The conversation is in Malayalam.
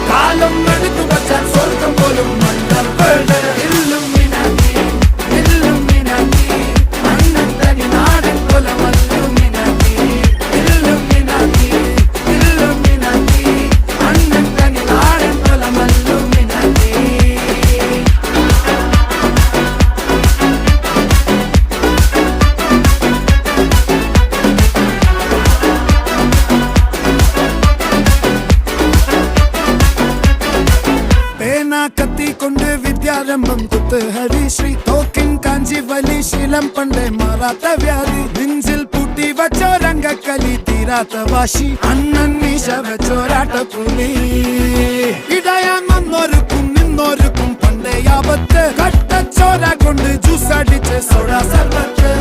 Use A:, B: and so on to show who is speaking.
A: കാലം എടുത്തു വച്ചാൽ സ്വർഗം പോലും മണ്ണപ്പേട് ഇല്ലുമിനാറ്റി ഇല്ലുമിനാറ്റി അണ്ണത്തനി നാടൻ കൊലമല്ലുമിനാറ്റി ഇല്ലുമിനാറ്റി ഇല്ലുമിനാറ്റി അണ്ണത്തനി നാടൻ കൊലമല്ലുമിനാറ്റി. കത്തി കൊണ്ട് വിദ്യാരംഭം കുത്ത് ഹരിശ്രീ തോക്കിൻ കാഞ്ചി വലി ശീലം പണ്ടേ മാറാത്ത വ്യാധി നെഞ്ചിൽ പൂട്ടി വച്ചോരംഗക്കലി തീരാത്ത വാശി അണ്ണൻ മീശ വെച്ചോരാട്ട പുലി ഇടയാൻ വന്നോർക്കും നിന്നോർക്കും പണ്ടേ ആപത്ത് കട്ടച്ചോര കൊണ്ട് ജ്യൂസ് അടിച്ച് സോഡ സർബത്ത്